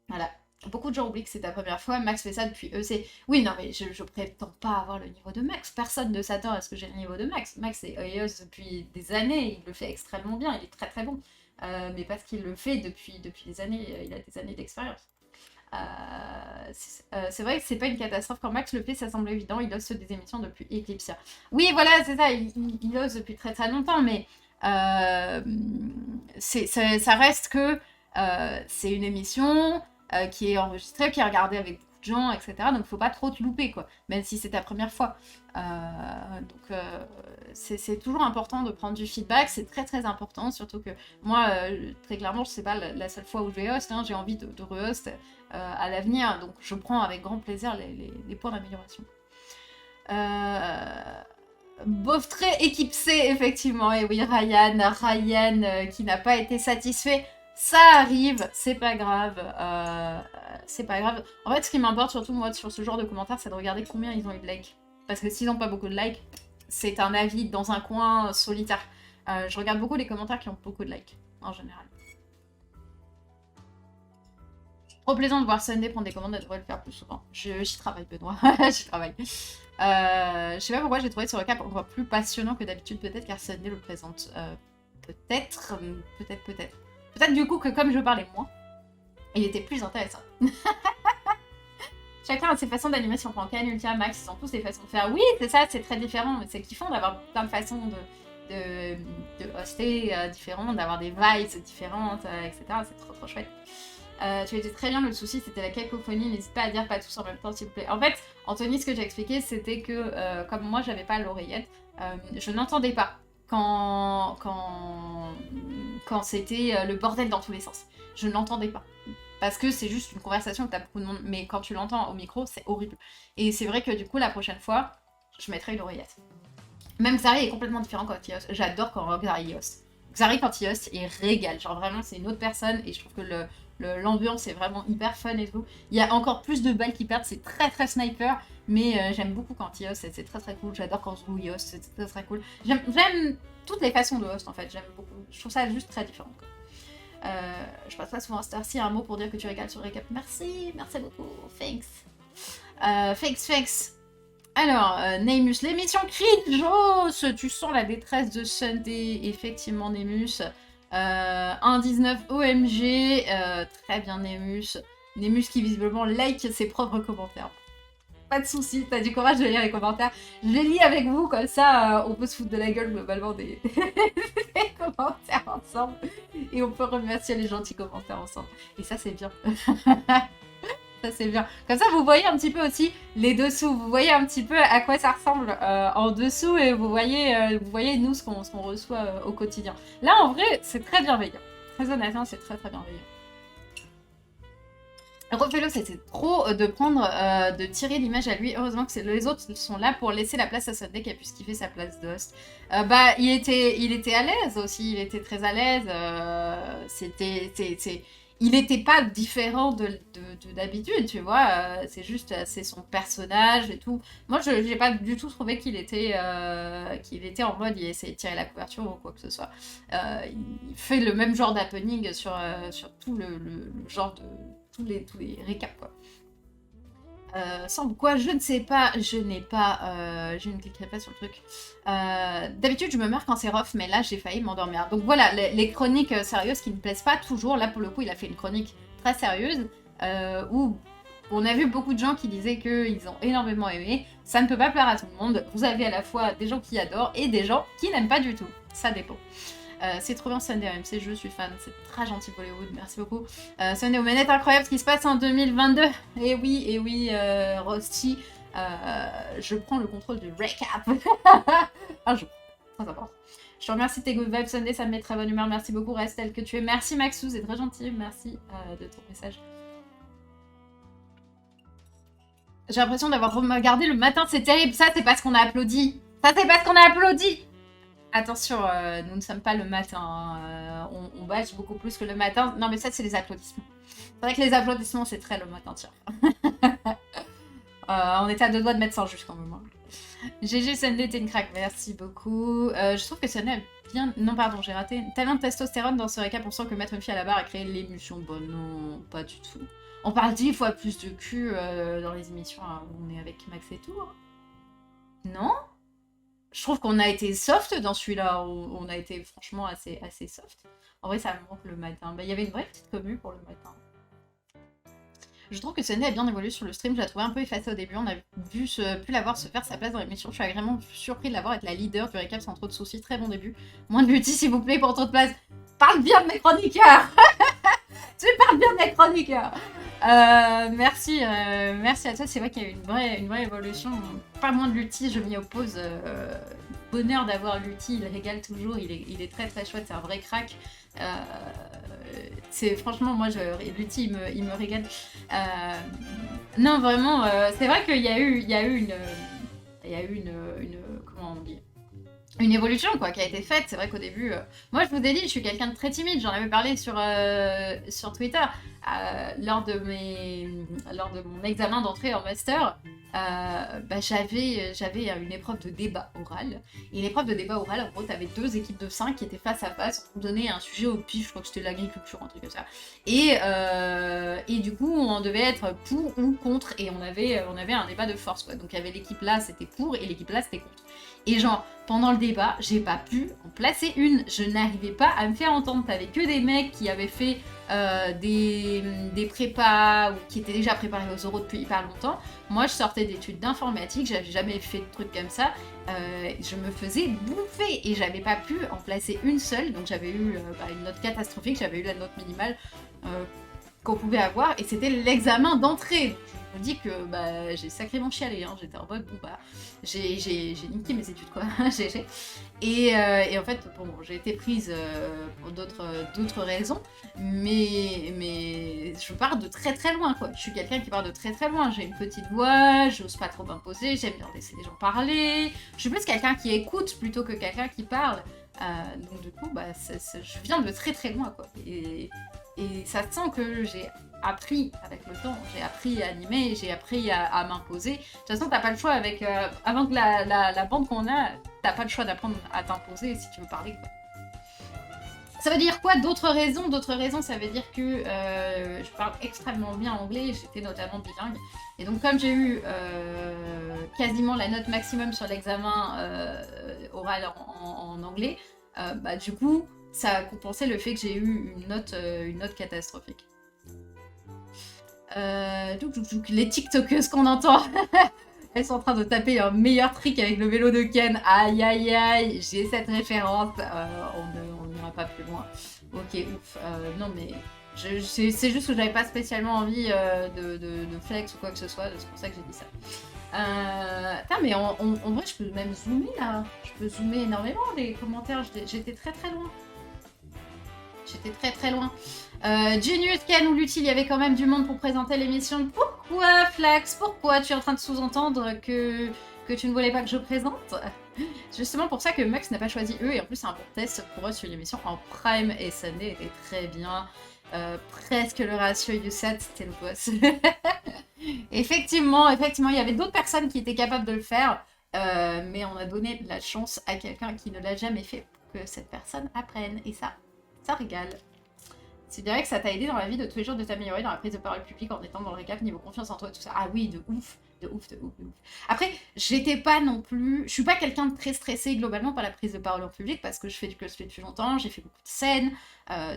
Voilà. Beaucoup de gens oublient que c'est ta première fois. Max fait ça depuis EC. Oui, non, mais je prétends pas avoir le niveau de Max. Personne ne s'attend à ce que j'ai le niveau de Max. Max est EOS depuis des années. Il le fait extrêmement bien. Il est très, très bon. Mais parce qu'il le fait depuis des années. Il a des années d'expérience. C'est vrai que c'est pas une catastrophe. Quand Max le fait, ça semble évident. Il hoste des émissions depuis Eclipsia. Oui, voilà, c'est ça. Il hoste depuis très très longtemps, mais ça reste que c'est une émission qui est enregistrée, qui est regardée avec beaucoup de gens, etc. Donc faut pas trop te louper, quoi. Même si c'est ta première fois. Donc c'est toujours important de prendre du feedback. C'est très très important. Surtout que moi, très clairement, je sais pas la seule fois où je vais host. Hein, j'ai envie de re-host à l'avenir. Donc je prends avec grand plaisir les points d'amélioration. Beaufray équipe C, effectivement. Et oui, Ryan qui n'a pas été satisfait. Ça arrive, c'est pas grave. C'est pas grave. En fait, ce qui m'importe surtout, moi, sur ce genre de commentaires, c'est de regarder combien ils ont eu de likes. Parce que s'ils n'ont pas beaucoup de likes, c'est un avis dans un coin solitaire. Je regarde beaucoup les commentaires qui ont beaucoup de likes, en général. Trop plaisant de voir Sunday prendre des commandes, elle devrait le faire plus souvent. J'y travaille, Benoît, j'y travaille. Je sais pas pourquoi j'ai trouvé ce recap encore plus passionnant que d'habitude, peut-être car Sunday le présente. Peut-être. Peut-être du coup que comme je parlais moins, il était plus intéressant. Chacun a ses façons d'animation. Franken, Ultia, Max, ils ont tous des façons de faire. Oui, c'est ça, c'est très différent. Mais c'est kiffant d'avoir plein de façons de hoster différentes, d'avoir des vibes différentes, etc. C'est trop trop chouette. Tu étais très bien, le souci c'était la cacophonie, n'hésite pas à dire pas tous en même temps s'il vous plaît. En fait, Anthony, ce que j'ai expliqué c'était que comme moi j'avais pas l'oreillette, je n'entendais pas quand c'était le bordel dans tous les sens. Je n'entendais pas. Parce que c'est juste une conversation que t'as beaucoup de monde, mais quand tu l'entends au micro, c'est horrible. Et c'est vrai que du coup, la prochaine fois, je mettrai une oreillette. Même Xari est complètement différent quand il host. J'adore quand Xari host. Xari, quand il host, il régale. Genre vraiment, c'est une autre personne et je trouve que l'ambiance est vraiment hyper fun et tout. Il y a encore plus de balles qui perdent, c'est très très sniper, mais j'aime beaucoup quand il host, c'est très très cool. J'adore quand Zlou il host, c'est très très cool. J'aime toutes les façons de host en fait, j'aime beaucoup. Je trouve ça juste très différent. Je passe pas souvent à Starcy, un mot pour dire que tu régales sur le récap. Merci beaucoup, thanks. Thanks. Alors, Neymus, l'émission cringe, tu sens la détresse de Sunday, effectivement Neymus. 1,19 OMG, très bien Neymus. Neymus qui visiblement like ses propres commentaires. Pas de soucis, t'as du courage de lire les commentaires. Je les lis avec vous, comme ça on peut se foutre de la gueule globalement des commentaires ensemble. Et on peut remercier les gentils commentaires ensemble. Et ça c'est bien. Ça c'est bien. Comme ça vous voyez un petit peu aussi les dessous. Vous voyez un petit peu à quoi ça ressemble en dessous. Et vous voyez nous ce qu'on reçoit au quotidien. Là en vrai c'est très bienveillant. Très honnêtement c'est très très bienveillant. Refais-le, c'était trop de tirer l'image à lui. Heureusement que les autres sont là pour laisser la place à Sunday qui a pu kiffer sa place d'host. Il était à l'aise aussi, il était très à l'aise. Il n'était pas différent d'habitude, tu vois. C'est juste, c'est son personnage et tout. Moi, je n'ai pas du tout trouvé qu'il était en mode, il essayait de tirer la couverture ou quoi que ce soit. Il fait le même genre d'happening sur tout le genre de... tous les récaps quoi. Semble quoi, je ne sais pas, je ne cliquerai pas sur le truc. D'habitude je me meurs quand c'est rough, mais là j'ai failli m'endormir. Donc voilà, les chroniques sérieuses qui ne me plaisent pas toujours. Là pour le coup il a fait une chronique très sérieuse où on a vu beaucoup de gens qui disaient qu'ils ont énormément aimé. Ça ne peut pas plaire à tout le monde. Vous avez à la fois des gens qui adorent et des gens qui n'aiment pas du tout. Ça dépend. C'est trop bien Sunday MC, je suis fan, c'est très gentil Bollywood, merci beaucoup. Sunday aux manettes, incroyable ce qui se passe en 2022. Et oui, Rusty, je prends le contrôle du recap. Un jour, très important. Je te remercie de tes good vibes Sunday, ça me met très bonne humeur, merci beaucoup, reste tel que tu es. Merci Maxou, c'est très gentil, merci de ton message. J'ai l'impression d'avoir regardé le matin, c'est terrible, ça c'est parce qu'on a applaudi. Attention, nous ne sommes pas le matin, on bâche beaucoup plus que le matin. Non mais ça c'est les applaudissements. C'est vrai que les applaudissements c'est très le matin, tiens. On était à 2 doigts de mettre ça juste quand même. GG Sunday, t'es une craque, merci beaucoup. Je trouve que Sunday a bien... Non pardon, j'ai raté. Tellement de testostérone dans ce récap, on sent que mettre une fille à la barre a créé l'émulsion. Bon non, pas du tout. On parle 10 fois plus de cul dans les émissions où on est avec Max et tout. Hein. Non ? Je trouve qu'on a été soft dans celui-là, on a été franchement assez soft. En vrai, ça me manque le matin. Il y avait une vraie petite commu pour le matin. Je trouve que Sunday a bien évolué sur le stream, je la trouvais un peu effacée au début, on a pu la voir se faire sa place dans l'émission. Je suis agréablement surpris de la voir être la leader du récap sans trop de soucis, très bon début. Moins de lutti s'il vous plaît pour trop de place. Parle bien de mes chroniqueurs. Tu parles bien de mes chroniqueurs. Merci à toi, c'est vrai qu'il y a eu une vraie évolution. Pas moins de Lutti, je m'y oppose. Bonheur d'avoir Lutti, il régale toujours, il est très très chouette, c'est un vrai crack. Franchement, moi, Lutti, il me régale. Non, vraiment, c'est vrai qu'il y a eu une comment on dit, une évolution quoi qui a été faite. C'est vrai qu'au début, moi je vous ai dit, je suis quelqu'un de très timide, j'en avais parlé sur Twitter lors de mon examen d'entrée en master. j'avais une épreuve de débat oral. Et l'épreuve de débat oral, en gros, t'avais 2 équipes de 5 qui étaient face à face. On donnait un sujet au pif, je crois que c'était l'agriculture, un truc comme ça. Et du coup, on devait être pour ou contre. Et on avait un débat de force, quoi. Donc il y avait l'équipe là, c'était pour, et l'équipe là, c'était contre. Et genre, pendant le débat, j'ai pas pu en placer une. Je n'arrivais pas à me faire entendre. T'avais que des mecs qui avaient fait des prépas ou qui étaient déjà préparés aux oraux depuis hyper longtemps. Moi, je sortais d'études d'informatique, j'avais jamais fait de trucs comme ça. Je me faisais bouffer et j'avais pas pu en placer une seule. Donc j'avais eu une note catastrophique, j'avais eu la note minimale qu'on pouvait avoir et c'était l'examen d'entrée. Je me dis que j'ai sacrément chialé, hein. J'étais en mode j'ai niqué mes études quoi. GG. Et en fait bon, j'ai été prise pour d'autres raisons, mais je pars de très très loin quoi. Je suis quelqu'un qui part de très très loin. J'ai une petite voix, j'ose pas trop m'imposer, j'aime bien laisser les gens parler. Je suis plus quelqu'un qui écoute plutôt que quelqu'un qui parle. Donc du coup je viens de très très loin quoi. Et ça sent que j'ai appris avec le temps, j'ai appris à animer, j'ai appris à m'imposer. De toute façon, t'as pas le choix avant que la bande qu'on a, t'as pas le choix d'apprendre à t'imposer si tu veux parler, quoi. Ça veut dire quoi? D'autres raisons, ça veut dire que je parle extrêmement bien anglais, j'étais notamment bilingue. Et donc comme j'ai eu quasiment la note maximum sur l'examen oral en anglais, du coup, ça a compensé le fait que j'ai eu une note catastrophique. Les TikTokeuses qu'on entend, elles sont en train de taper un meilleur trick avec le vélo de Ken. Aïe aïe aïe, j'ai cette référence. On n'ira pas plus loin. Ok, ouf. Non mais c'est juste que j'avais pas spécialement envie de flex ou quoi que ce soit. C'est pour ça que j'ai dit ça. Putain, mais en vrai, je peux même zoomer là. Je peux zoomer énormément les commentaires. J'étais très très loin. J'étais très très loin. Genius, Ken ou Lutti, il y avait quand même du monde pour présenter l'émission. Pourquoi, Flax? Pourquoi tu es en train de sous-entendre que tu ne voulais pas que je présente? Justement pour ça que Max n'a pas choisi eux, et en plus c'est un bon test pour eux sur l'émission en prime, et Sunday était très bien. Presque le ratio Youssat, c'était le boss. Effectivement, il y avait d'autres personnes qui étaient capables de le faire, mais on a donné la chance à quelqu'un qui ne l'a jamais fait pour que cette personne apprenne, et ça régale. Tu dirais que ça t'a aidé dans la vie de tous les jours de t'améliorer dans la prise de parole publique en étant dans le récap niveau confiance en toi, tout ça. Ah oui, de ouf. Après, j'étais pas non plus... Je suis pas quelqu'un de très stressé globalement par la prise de parole en public parce que je fais du cosplay depuis longtemps, j'ai fait beaucoup de scènes.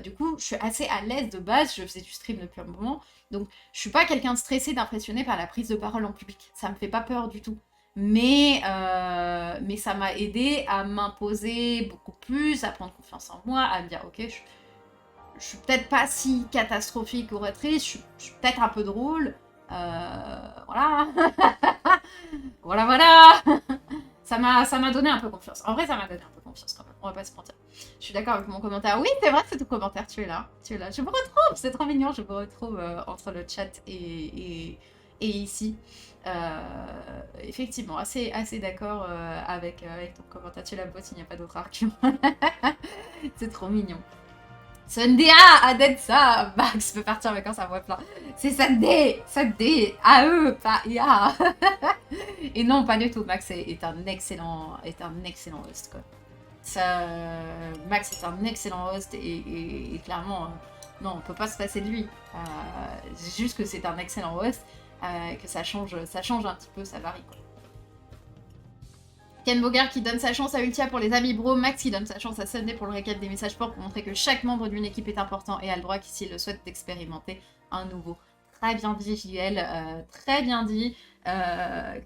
Du coup, je suis assez à l'aise de base, je faisais du stream depuis un moment. Donc, je suis pas quelqu'un de stressé, d'impressionné par la prise de parole en public. Ça me fait pas peur du tout. Mais ça m'a aidé à m'imposer beaucoup plus, à prendre confiance en moi, à me dire ok, je suis peut-être pas si catastrophique oratrice, je suis peut-être un peu drôle, voilà. voilà. Ça m'a donné un peu confiance. En vrai, ça m'a donné un peu confiance quand même, on va pas se mentir. Je suis d'accord avec mon commentaire. Oui, c'est vrai, c'est ton commentaire, tu es là. Je me retrouve, c'est trop mignon, je me retrouve entre le chat et ici. Effectivement, assez d'accord avec ton commentaire. Tu es la botte, il n'y a pas d'autre argument. C'est trop mignon. Sunday, Adèle, ça, Max peut partir en vacances à voix plein. C'est Sunday, à eux, pas IA. Et non, pas du tout. Max est un excellent host, quoi. Max est un excellent host et clairement, non, on peut pas se passer de lui. C'est juste que c'est un excellent host, que ça change un petit peu, ça varie, quoi. Ken Bogart qui donne sa chance à Ultia pour les amis bro, Max qui donne sa chance à Sunday pour le récap des messages forts pour montrer que chaque membre d'une équipe est important et a le droit s'il le souhaite d'expérimenter un nouveau. Très bien dit JL, très bien dit,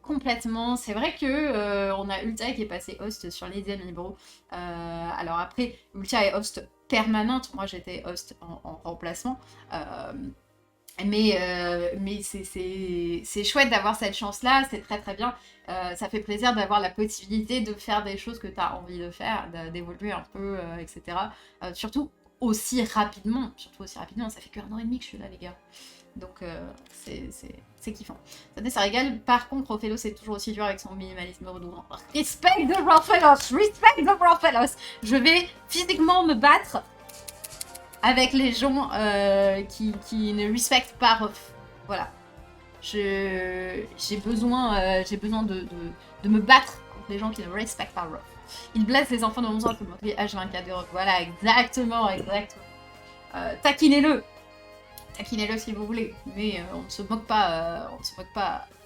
complètement. C'est vrai que on a Ultia qui est passé host sur les amis bro. Alors après, Ultia est host permanente, moi j'étais host en remplacement. Mais c'est chouette d'avoir cette chance-là, c'est très très bien. Ça fait plaisir d'avoir la possibilité de faire des choses que tu as envie de faire, d'évoluer un peu, etc. Surtout aussi rapidement, ça fait que 1 an et demi que je suis là, les gars. Donc c'est kiffant. Ça régale. Par contre, Ophélo, c'est toujours aussi dur avec son minimalisme redondant. Respect the raw fellows. Je vais physiquement me battre avec les gens qui ne respectent pas Ruff. Voilà. J'ai besoin de me battre contre les gens qui ne respectent pas Ruff. Il blesse les enfants de 11 ans pour montrer H24 de Ruff. Voilà, exactement. Taquinez-le. Taquinez-le si vous voulez, mais on ne se moque pas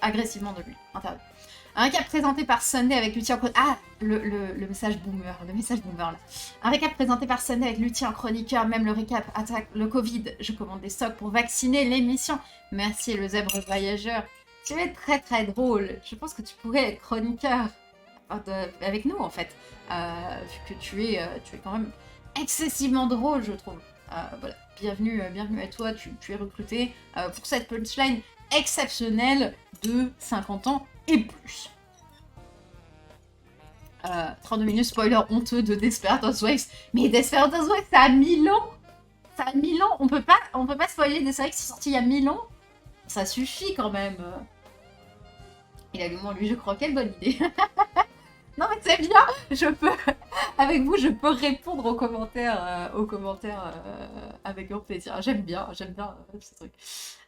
agressivement de lui. Interdit. Un récap présenté par Sunday avec Lutti en chroniqueur. Ah, le message boomer là. Un récap présenté par Sunday avec Lutti en chroniqueur, même le récap attaque le Covid. Je commande des stocks pour vacciner l'émission. Merci le zèbre voyageur. Tu es très très drôle. Je pense que tu pourrais être chroniqueur avec nous en fait, vu que tu es quand même excessivement drôle, je trouve. Voilà, bienvenue à toi, tu es recruté pour cette punchline exceptionnelle de 50 ans et plus. 32 minutes, spoiler honteux de Desperate Housewives. Mais Desperate Housewives, ça a 1000 ans. Ça a 1000 ans. On peut pas spoiler des séries qui sont sorties il y a 1000 ans. Ça suffit quand même. Il a lui, je crois. Quelle bonne idée. Non mais c'est bien, avec vous, je peux répondre aux commentaires avec grand plaisir. J'aime bien ce truc.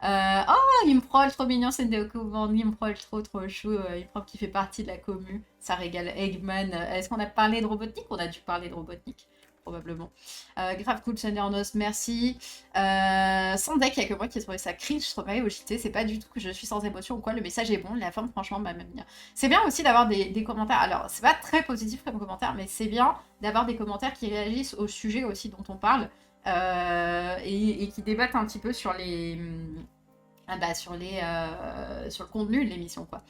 Oh, Improl, trop mignon, c'est une Improl, trop chou. Improl qui fait partie de la commu, ça régale. Eggman, est-ce qu'on a parlé de Robotnik? On a dû parler de Robotnik, probablement. Grave cool, Sunday en os, merci. Sans deck, il n'y a que moi qui ai trouvé ça cringe, je trouve au JT. C'est pas du tout que je suis sans émotion ou quoi, le message est bon, la forme, franchement, m'a même bien. C'est bien aussi d'avoir des commentaires. Alors, c'est pas très positif comme commentaire, mais c'est bien d'avoir des commentaires qui réagissent au sujet aussi dont on parle et qui débattent un petit peu sur sur le contenu de l'émission, quoi.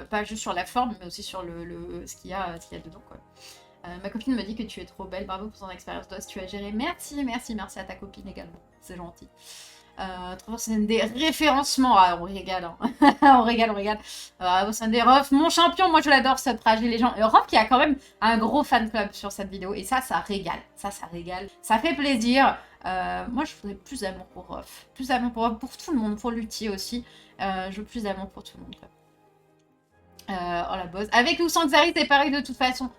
Pas juste sur la forme, mais aussi sur ce qu'il y a dedans, quoi. Ma copine me dit que tu es trop belle, bravo pour ton expérience d'os, tu as géré. Merci à ta copine également, c'est gentil. C'est des référencements, on régale, hein. on régale. C'est des refs, mon champion, moi je l'adore cette rage les gens. Rof qui a quand même un gros fan club sur cette vidéo, et ça régale, ça fait plaisir. Moi je voudrais plus d'amour pour Rof, pour tout le monde, pour Lutti aussi. Je veux plus d'amour pour tout le monde, quoi. Oh la bosse, avec ou sans Xari c'est pareil de toute façon.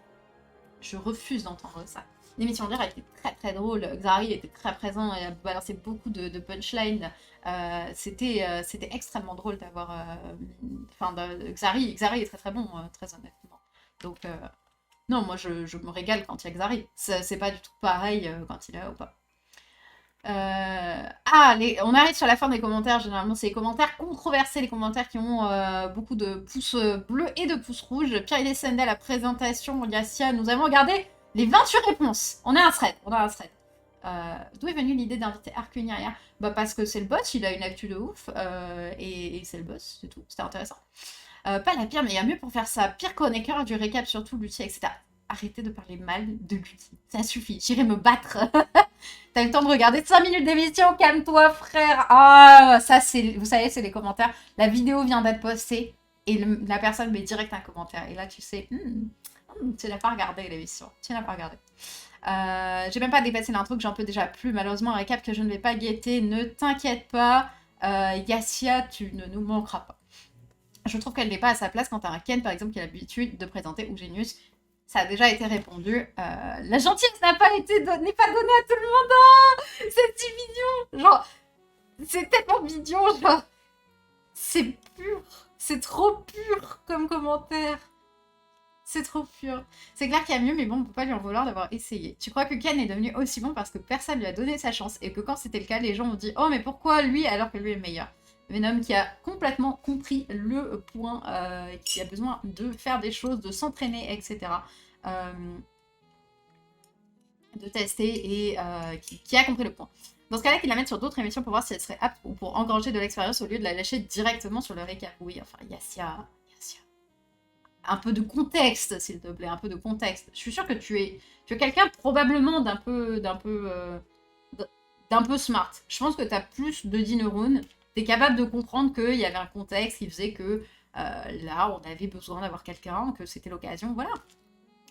Je refuse d'entendre ça. L'émission de l'air était très très drôle. Xari était très présent et a balancé beaucoup de punchlines. C'était extrêmement drôle d'avoir. Xari est très très bon, très honnêtement. Donc, non, moi je me régale quand il y a Xari. C'est pas du tout pareil quand il est là ou pas. On arrive sur la fin des commentaires. Généralement, c'est les commentaires controversés, les commentaires qui ont beaucoup de pouces bleus et de pouces rouges. Pierre et Sendel, la présentation, Yassia, nous avons regardé les 28 réponses. On a un thread. D'où est venue l'idée d'inviter Arcunia hier? Bah parce que c'est le boss, il a une actu de ouf et c'est le boss, c'est tout. C'était intéressant. Pas la pire, mais il y a mieux pour faire ça. Pire chroniqueur du récap, surtout Lutti, etc. Arrêtez de parler mal de Lutti. Ça suffit, j'irai me battre. T'as le temps de regarder 5 minutes d'émission, calme-toi frère. Ah, ça c'est, vous savez, c'est les commentaires. La vidéo vient d'être postée et la personne met direct un commentaire. Et là tu sais, tu n'as pas regardé l'émission. J'ai même pas dépassé l'intro que j'en peux déjà plus. Malheureusement, un récap que je ne vais pas guetter. Ne t'inquiète pas, Yassia, tu ne nous manqueras pas. Je trouve qu'elle n'est pas à sa place quand t'as un Ken par exemple qui a l'habitude de présenter Eugenius. Ça a déjà été répondu. La gentillesse n'est pas donnée à tout le monde. Oh, c'est si mignon. Genre, c'est tellement mignon. Genre, c'est pur. C'est trop pur comme commentaire. C'est trop pur. C'est clair qu'il y a mieux, mais bon, on peut pas lui en vouloir d'avoir essayé. Tu crois que Ken est devenu aussi bon parce que personne lui a donné sa chance et que quand c'était le cas, les gens ont dit « Oh, mais pourquoi lui alors que lui est le meilleur ?» Venom qui a complètement compris le point, qui a besoin de faire des choses, de s'entraîner, etc. De tester et qui a compris le point. Dans ce cas-là, qu'il la mette sur d'autres émissions pour voir si elle serait apte ou pour engranger de l'expérience au lieu de la lâcher directement sur le récap. Oui, enfin, Yassia. Un peu de contexte, s'il te plaît, un peu de contexte. Je suis sûre que tu es quelqu'un probablement d'un peu smart. Je pense que tu as plus de 10 neurones. Tu es capable de comprendre qu'il y avait un contexte qui faisait que là, on avait besoin d'avoir quelqu'un, que c'était l'occasion, voilà.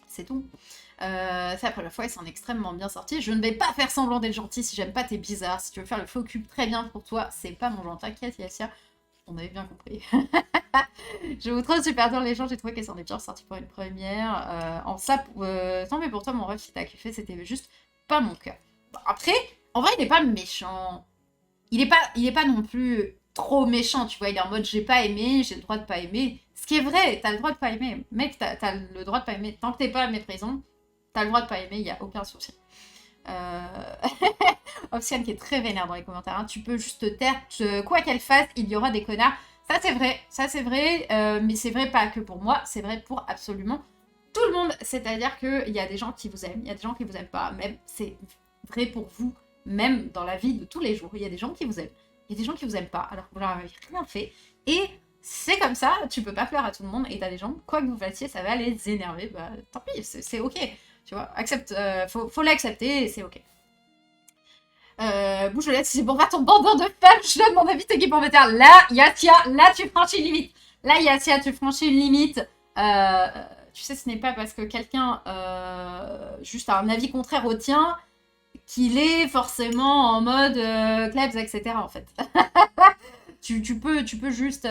C'est tout. C'est la première fois et c'est extrêmement bien sorti. Je ne vais pas faire semblant d'être gentil si j'aime pas tes bizarres. Si tu veux faire le faux cube très bien pour toi, c'est pas mon genre. T'inquiète, Yassia. On avait bien compris. Je vous trouve super dur les gens, j'ai trouvé qu'elle s'en est bien sortie pour une première. Tant mais pour toi, mon rêve, si t'as kiffé, c'était juste pas mon cœur. Bon, après, en vrai, il est pas méchant. Il est pas non plus trop méchant, tu vois. Il est en mode j'ai pas aimé, j'ai le droit de pas aimer. Ce qui est vrai, t'as le droit de pas aimer. Mec, t'as le droit de pas aimer. Tant que t'es pas méprisant, t'as le droit de pas aimer, y a aucun souci. Opsiane qui est très vénère dans les commentaires. Hein. Tu peux juste te taire. Quoi qu'elle fasse, il y aura des connards. Ça c'est vrai. Mais c'est vrai pas que pour moi, c'est vrai pour absolument tout le monde. C'est-à-dire qu'il y a des gens qui vous aiment, il y a des gens qui vous aiment pas. Même c'est vrai pour vous, même dans la vie de tous les jours. Il y a des gens qui vous aiment, il y a des gens qui vous aiment pas, alors que vous leur avez rien fait. Et c'est comme ça, tu peux pas plaire à tout le monde. Et t'as des gens, quoi que vous fassiez, ça va les énerver. Bah tant pis, c'est ok. Tu vois, accepte, faut l'accepter, c'est ok. Bouge le si c'est pour faire ton bandeur de femmes, je donne mon avis, t'es qui pour me dire. Là, Yatia, là tu franchis une limite. Là, Yatia, tu franchis une limite. Tu sais, ce n'est pas parce que quelqu'un juste a un avis contraire au tien qu'il est forcément en mode klebs, etc. en fait. tu peux juste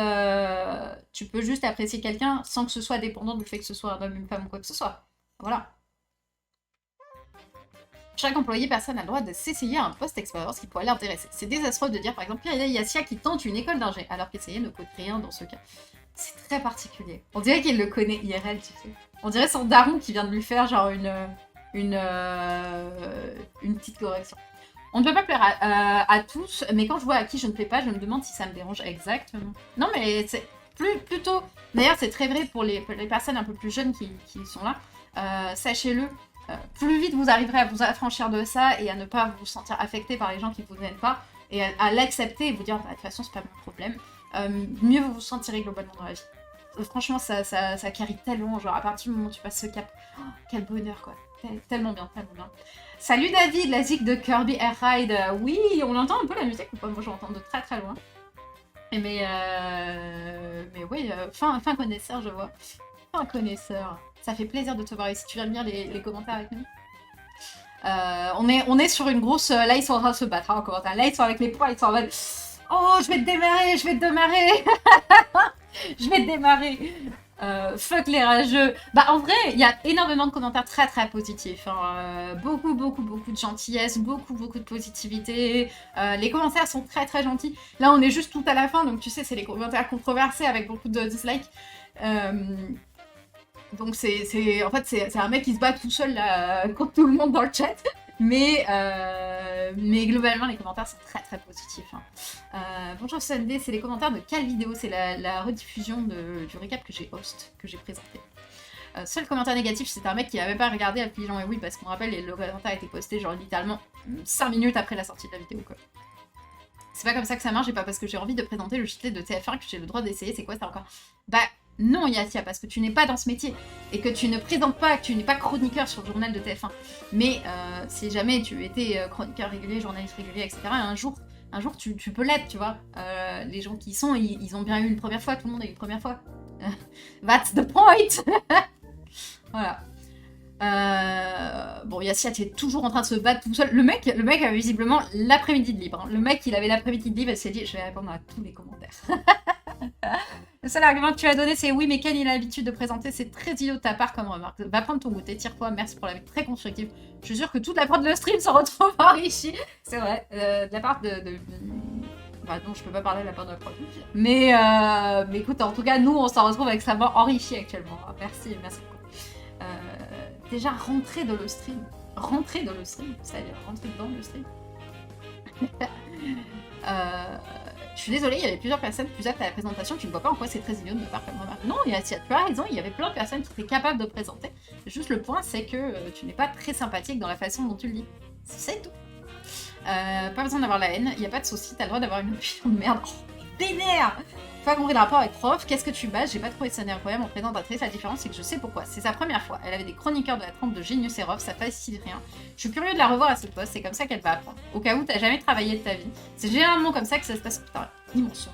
apprécier quelqu'un sans que ce soit dépendant du fait que ce soit un homme, une femme ou quoi que ce soit. Voilà. Chaque employé personne a le droit de s'essayer à un post-expérience qui pourrait l'intéresser. C'est désastreux de dire par exemple il y a Yassia qui tente une école d'ingé alors qu'essayer ne coûte rien dans ce cas. C'est très particulier. On dirait qu'il le connaît IRL, tu sais. On dirait son daron qui vient de lui faire genre une petite correction. On ne peut pas plaire à tous, mais quand je vois à qui je ne plais pas, je me demande si ça me dérange exactement. Non mais c'est plutôt... D'ailleurs c'est très vrai pour les personnes un peu plus jeunes qui sont là. Sachez-le. Plus vite vous arriverez à vous affranchir de ça et à ne pas vous sentir affecté par les gens qui vous aiment pas et à l'accepter et vous dire bah, de toute façon c'est pas mon problème, mieux vous vous sentirez globalement dans la vie. Franchement ça carry tellement, genre à partir du moment où tu passes ce cap, oh, quel bonheur quoi, tellement bien, tellement bien. Salut David, la zik de Kirby Air Ride, oui on entend un peu la musique ou pas, moi j'entends de très très loin. Mais oui, fin connaisseur je vois, fin connaisseur. Ça fait plaisir de te voir ici. Tu viens de lire les commentaires avec nous. On est sur une grosse... là, ils sont en train de se battre hein, en commentaire. Là, ils sont avec les poings, ils sont en mode... Oh, je vais te démarrer, je vais te démarrer. Je vais te démarrer. Fuck les rageux. Bah, en vrai, il y a énormément de commentaires très, très positifs. Hein. Beaucoup de gentillesse, beaucoup de positivité. Les commentaires sont très, très gentils. Là, on est juste tout à la fin, donc tu sais, c'est les commentaires controversés avec beaucoup de dislikes. Donc en fait c'est un mec qui se bat tout seul là, contre tout le monde dans le chat. Mais globalement les commentaires sont très très positifs. Hein. Bonjour Sunday, c'est les commentaires de quelle vidéo? C'est la rediffusion du récap que j'ai présenté. Seul commentaire négatif, c'est un mec qui n'avait pas regardé Affligeant et oui parce qu'on rappelle le commentaire a été posté genre littéralement 5 minutes après la sortie de la vidéo quoi. C'est pas comme ça que ça marche et pas parce que j'ai envie de présenter le cheat de TF1 que j'ai le droit d'essayer. C'est quoi ça encore? Bah non Yatia, parce que tu n'es pas dans ce métier et que tu ne présentes pas, que tu n'es pas chroniqueur sur le journal de TF1. Mais si jamais tu étais chroniqueur régulier, journaliste régulier, etc., un jour tu peux l'être, tu vois. Les gens qui y sont, ils ont bien eu une première fois, tout le monde a eu une première fois. That's the point. Voilà. Bon, Yassia, tu es toujours en train de se battre tout seul. Le mec a visiblement l'après-midi de libre. Hein. Le mec, il avait l'après-midi de libre et s'est dit, je vais répondre à tous les commentaires. Le seul argument que tu as donné, c'est oui, mais Ken, il a l'habitude de présenter, c'est très idiot de ta part comme remarque. Va prendre ton goûter, tire-toi, merci pour la vie très constructive. Je suis sûre que toute la prod de le stream se retrouve enrichie. C'est vrai, de la part de... Bah non, je peux pas parler de la part de la prod. Mais écoute, en tout cas, nous, on s'en retrouve extrêmement enrichis actuellement. Merci beaucoup. Déjà, rentrer dans le stream. C'est-à-dire rentrer dans le stream. Je suis désolée, il y avait plusieurs personnes plus aptes à la présentation. Tu ne vois pas en quoi c'est très idiot de me faire comme remarque. Non, tu as raison, il y avait plein de personnes qui étaient capables de présenter. Juste le point, c'est que tu n'es pas très sympathique dans la façon dont tu le dis. C'est tout. Pas besoin d'avoir la haine, il n'y a pas de souci, t'as le droit d'avoir une opinion de merde. Oh, vénère. Faut pas compris le rapport avec prof, qu'est-ce que tu bats? J'ai pas trouvé ça incroyable en présentatrice, la différence c'est que je sais pourquoi. C'est sa première fois, elle avait des chroniqueurs de la trempe de Genius et Rof, ça facilite rien. Je suis curieux de la revoir à ce poste, c'est comme ça qu'elle va apprendre. Au cas où t'as jamais travaillé de ta vie, c'est généralement comme ça que ça se passe. Putain, immense,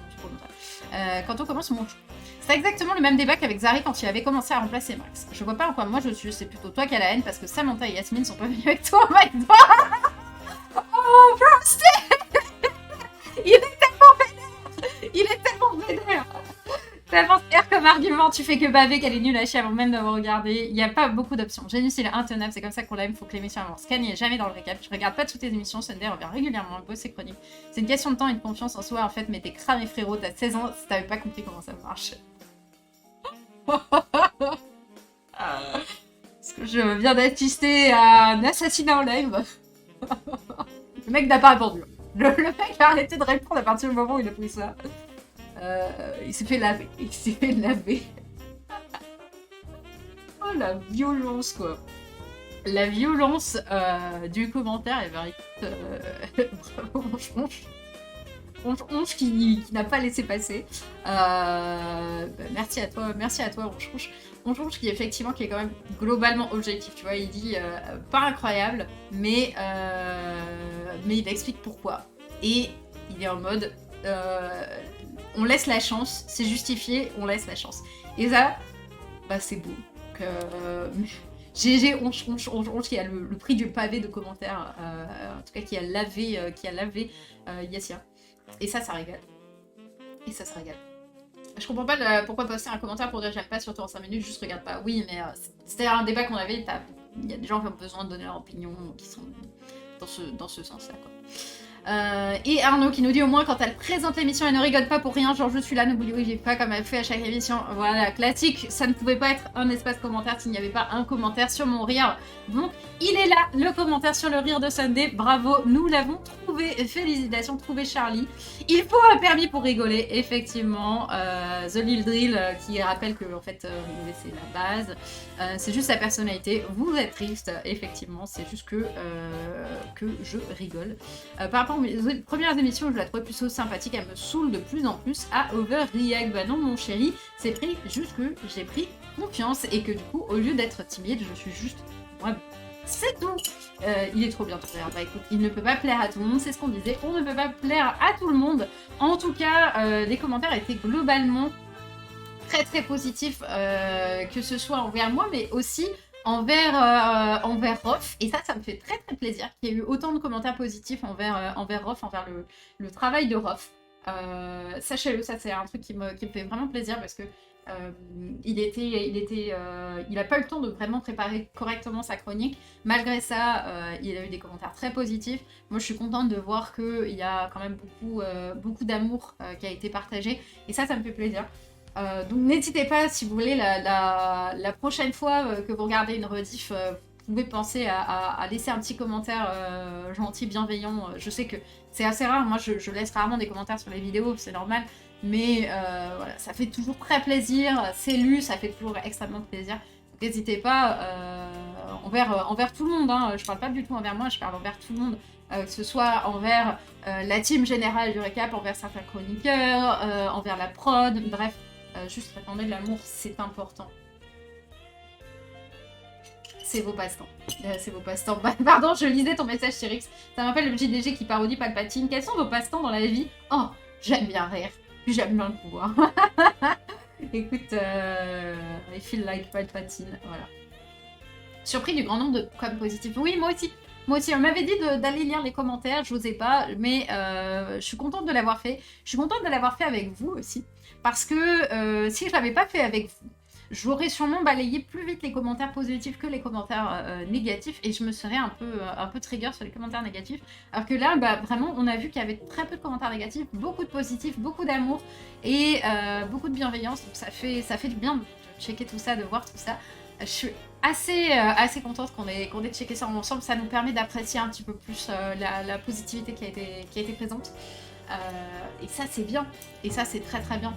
quand on commence mon jeu. C'est exactement le même débat qu'avec Zari quand il avait commencé à remplacer Max. Je vois pas en quoi moi je suis, c'est plutôt toi qui as la haine parce que Samantha et Yasmine sont pas venus avec toi, oh my god. Oh, bro, il est tellement vénère. Il est tellement vénère. Tellement fier comme comme argument, tu fais que baver qu'elle est nulle à chier avant même d'avoir regardé. Il n'y a pas beaucoup d'options. Génius, il est intenable, c'est comme ça qu'on l'aime, faut que l'émission avance. Kanye est jamais dans le récap. Je regarde pas toutes tes émissions, Sunday revient régulièrement, elle bosse ses chroniques. C'est une question de temps et de confiance en soi, en fait, mais t'es cramé frérot, t'as 16 ans, si t'avais pas compris comment ça marche. Parce que je viens d'assister à un assassinat en live. Le mec n'a pas répondu. Le mec a arrêté de répondre à partir du moment où il a pris ça. Il s'est fait laver. Il s'est fait laver. Oh la violence quoi. La violence du commentaire. Et ben écoute, bravo mon chonche. Onche qui n'a pas laissé passer. Merci à toi Onche. Onche qui effectivement qui est quand même globalement objectif. Tu vois, il dit pas incroyable, mais il explique pourquoi. Et il est en mode on laisse la chance, c'est justifié, on laisse la chance. Et ça, bah c'est beau. Donc, GG Onche qui a le prix du pavé de commentaires, en tout cas qui a lavé Yassia. Et ça régale. Et ça régale. Je comprends pas pourquoi poster un commentaire pour dire j'aime pas surtout en 5 minutes, juste regarde pas. Oui, mais c'était un débat qu'on avait, il y a des gens qui ont besoin de donner leur opinion, qui sont dans ce sens-là, quoi. Et Arnaud qui nous dit au moins quand elle présente l'émission elle ne rigole pas pour rien, genre je suis là, n'oublie oui j'ai pas comme elle fait à chaque émission. Voilà, classique, ça ne pouvait pas être un espace commentaire s'il n'y avait pas un commentaire sur mon rire. Donc il est là, le commentaire sur le rire de Sunday, bravo, nous l'avons trouvé, félicitations, trouvé Charlie. Il faut un permis pour rigoler, effectivement. The Lil Drill qui rappelle que en fait rigoler c'est la base, c'est juste sa personnalité, vous êtes triste, effectivement, c'est juste que je rigole. Par rapport aux premières émissions, je la trouvais plutôt sympathique, elle me saoule de plus en plus à overreact. Bah non mon chéri, c'est pris juste que j'ai pris confiance et que du coup au lieu d'être timide, je suis juste moi. C'est tout. Il est trop bien ton frère. Bah écoute, il ne peut pas plaire à tout le monde, c'est ce qu'on disait, on ne peut pas plaire à tout le monde. En tout cas, les commentaires étaient globalement très très positifs, que ce soit envers moi, mais aussi envers Rof, et ça me fait très très plaisir qu'il y ait eu autant de commentaires positifs envers Rof, envers le travail de Rof. Sachez-le, ça c'est un truc qui me fait vraiment plaisir parce que il a pas eu le temps de vraiment préparer correctement sa chronique. Malgré ça, il a eu des commentaires très positifs. Moi, je suis contente de voir qu'il y a quand même beaucoup d'amour qui a été partagé, et ça me fait plaisir. Donc n'hésitez pas, si vous voulez, la prochaine fois que vous regardez une rediff, vous pouvez penser à laisser un petit commentaire gentil, bienveillant. Je sais que c'est assez rare, moi je laisse rarement des commentaires sur les vidéos, c'est normal, mais voilà, ça fait toujours très plaisir, c'est lu, ça fait toujours extrêmement plaisir. Donc n'hésitez pas, envers tout le monde, hein. Je parle pas du tout envers moi, je parle envers tout le monde. Que ce soit envers la team générale du récap, envers certains chroniqueurs, envers la prod, bref. Juste répandez de l'amour, c'est important. C'est vos passe-temps. C'est vos passe-temps. Pardon, je lisais ton message, Chirix. Ça m'appelle le JDG qui parodie Palpatine. Quels sont vos passe-temps dans la vie? Oh, j'aime bien rire. Puis j'aime bien le pouvoir. Écoute, I feel like Palpatine. Voilà. Surpris du grand nombre de coms positifs. Oui, moi aussi. Moi aussi, on m'avait dit d'aller lire les commentaires, je n'osais pas, mais je suis contente de l'avoir fait. Je suis contente de l'avoir fait avec vous aussi, parce que si je ne l'avais pas fait avec vous, j'aurais sûrement balayé plus vite les commentaires positifs que les commentaires négatifs, et je me serais un peu trigger sur les commentaires négatifs. Alors que là, bah, vraiment, on a vu qu'il y avait très peu de commentaires négatifs, beaucoup de positifs, beaucoup d'amour et beaucoup de bienveillance. Donc ça fait du bien de checker tout ça, de voir tout ça. Je suis assez contente qu'on ait checké ça ensemble. Ça nous permet d'apprécier un petit peu plus la positivité qui a été présente. Et ça, c'est bien. Et ça, c'est très très bien.